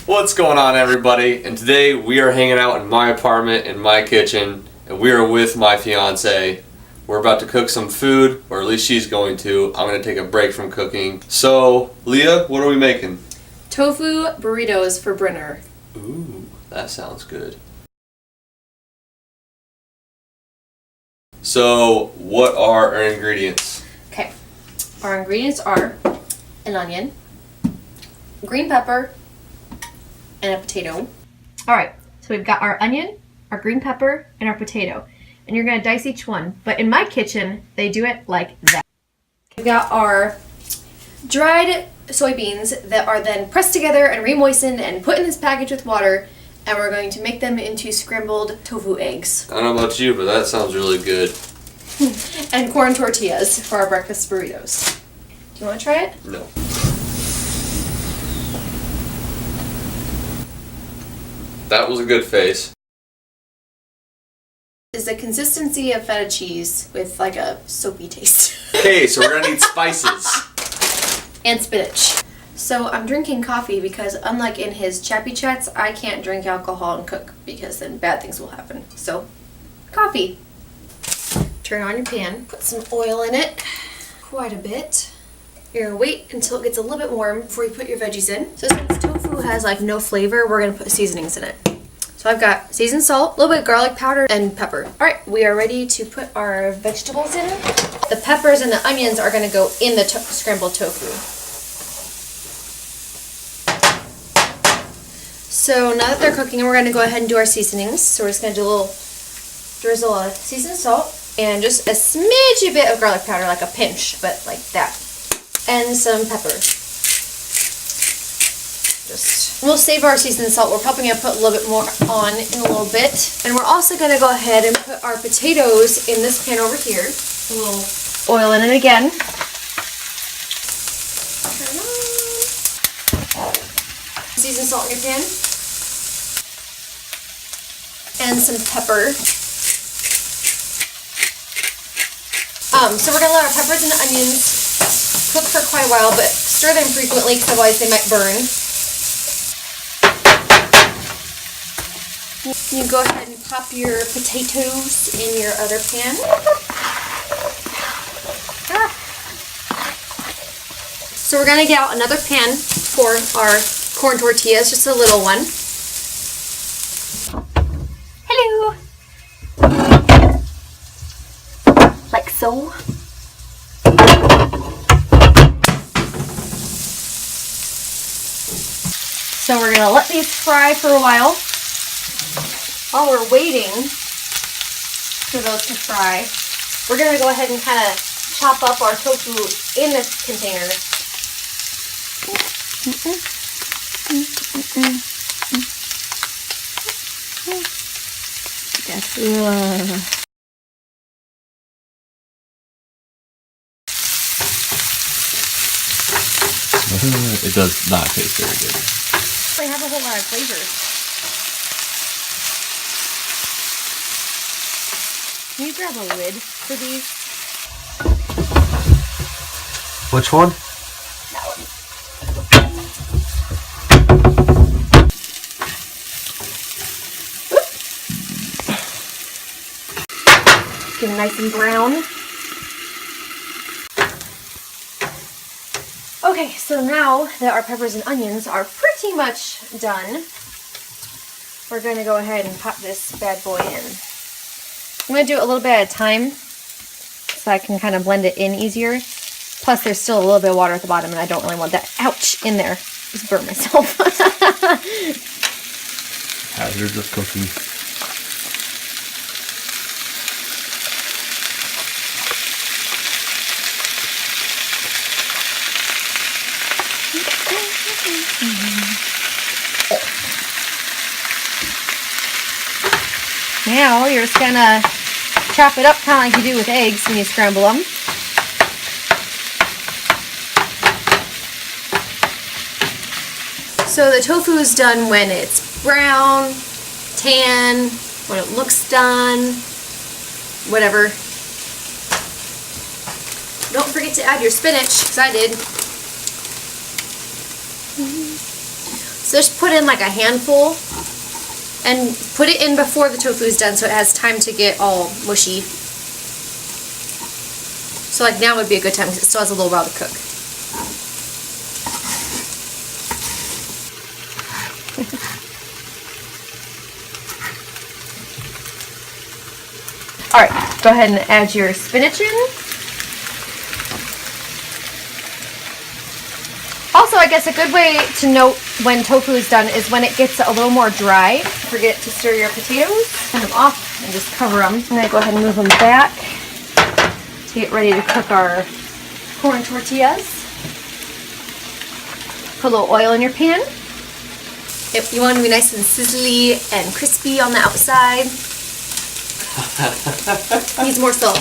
What's going on, everybody? And today we are hanging out in my apartment, in my kitchen, and we are with my fiance. We're about to cook some food, or at least she's going to. I'm going to take a break from cooking. So, Leah, what are we making? Tofu burritos for Brenner. Ooh, that sounds good. So, what are our ingredients? Okay, our ingredients are an onion, green pepper, and a potato. Alright, so we've got our onion, our green pepper, and our potato. And you're going to dice each one. But in my kitchen, they do it like that. We've got our dried soybeans that are then pressed together and re-moistened and put in this package with water. And we're going to make them into scrambled tofu eggs. I don't know about you, but that sounds really good. And corn tortillas for our breakfast burritos. Do you want to try it? No. That was a good face. Is the consistency of feta cheese with like a soapy taste. Okay, so we're gonna need spices. And spinach. So I'm drinking coffee because unlike in his chappy chats, I can't drink alcohol and cook because then bad things will happen. So, coffee. Turn on your pan, put some oil in it, quite a bit. You're gonna wait until it gets a little bit warm before you put your veggies in. So since tofu has like no flavor, we're gonna put seasonings in it. So I've got seasoned salt, a little bit of garlic powder, and pepper. All right, we are ready to put our vegetables in. The peppers and the onions are gonna go in the scrambled tofu. So now that they're cooking, we're gonna go ahead and do our seasonings. So we're just gonna do a little drizzle of seasoned salt and just a smidgy bit of garlic powder, like a pinch, but like that. And some pepper. We'll save our seasoned salt. We're probably gonna put a little bit more on in a little bit. And we're also gonna go ahead and put our potatoes in this pan over here. A little oil in it again. Turn on. Seasoned salt in your pan. And some pepper. So we're gonna let our peppers and onions cook for quite a while, but stir them frequently because otherwise they might burn. You go ahead and pop your potatoes in your other pan. So we're gonna get out another pan for our corn tortillas, just a little one. Hello! Like so. So we're gonna let these fry for a while. While we're waiting for those to fry, we're going to go ahead and kind of chop up our tofu in this container. It does not taste very good. They have a whole lot of flavors. Can you grab a lid for these? Which one? That one. Get them nice and brown. Okay, so now that our peppers and onions are pretty much done, we're going to go ahead and pop this bad boy in. I'm going to do it a little bit at a time so I can kind of blend it in easier. Plus there's still a little bit of water at the bottom and I don't really want that, ouch, in there. Just burn myself. Hazardous cooking. Now you're just going to chop it up kind of like you do with eggs when you scramble them. So the tofu is done when it's brown, tan, when it looks done, whatever. Don't forget to add your spinach, because I did. So just put in like a handful and put it in before the tofu is done so it has time to get all mushy. So like now would be a good time because it still has a little while to cook. Alright, go ahead and add your spinach in. Also, I guess a good way to note when tofu is done is when it gets a little more dry. Forget to stir your potatoes. Turn them off and just cover them. And then go ahead and move them back to get ready to cook our corn tortillas. Put a little oil in your pan. If you want to be nice and sizzly and crispy on the outside. Needs more salt.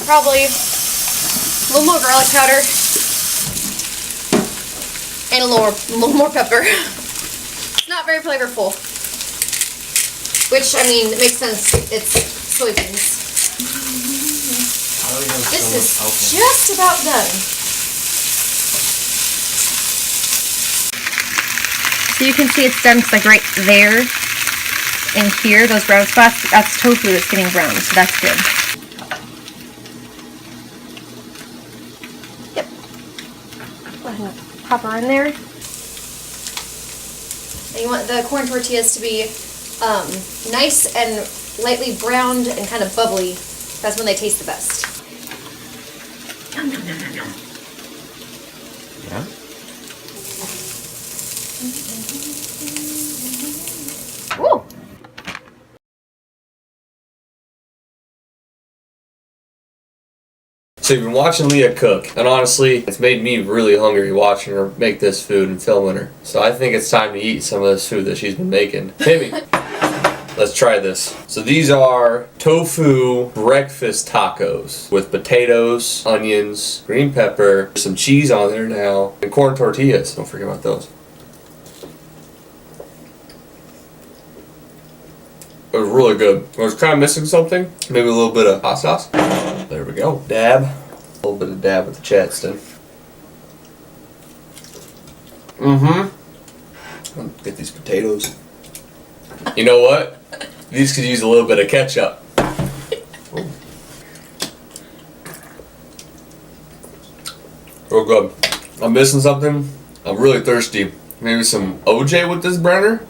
Probably a little more garlic powder and a little more pepper. It's not very flavorful, which I mean it makes sense. It's soybeans. This is just about done. So you can see it's done like right there and here, those brown spots. That's tofu that's getting browned, so that's good. Pop her in there. And you want the corn tortillas to be nice and lightly browned and kind of bubbly. That's when they taste the best. Yum, yum, yum, yum, yum. Yeah. Ooh. So you've been watching Leah cook, and honestly, it's made me really hungry watching her make this food and filming her. So I think it's time to eat some of this food that she's been making. Timmy, let's try this. So these are tofu breakfast tacos with potatoes, onions, green pepper, some cheese on there now, and corn tortillas. Don't forget about those. It was really good. I was kind of missing something. Maybe a little bit of hot sauce. There we go. Dab. A little bit of dab with the Chadston. Get these potatoes. You know what? These could use a little bit of ketchup. Real good. I'm missing something. I'm really thirsty. Maybe some OJ with this burner?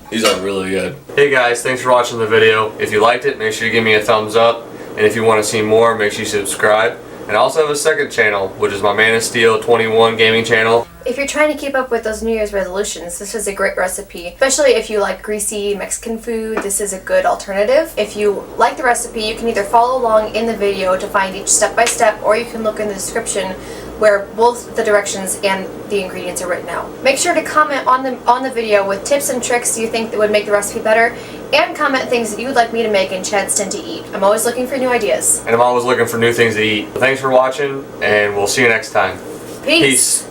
These are really good. Hey guys, thanks for watching the video. If you liked it, make sure you give me a thumbs up. And if you want to see more, make sure you subscribe. And I also have a second channel, which is my Man of Steel 21 gaming channel. If you're trying to keep up with those New Year's resolutions, this is a great recipe. Especially if you like greasy Mexican food, this is a good alternative. If you like the recipe, you can either follow along in the video to find each step by step, or you can look in the description where both the directions and the ingredients are written out. Make sure to comment on the video with tips and tricks you think that would make the recipe better, and comment things that you would like me to make and Chadston to eat. I'm always looking for new ideas. And I'm always looking for new things to eat. Thanks for watching, and we'll see you next time. Peace.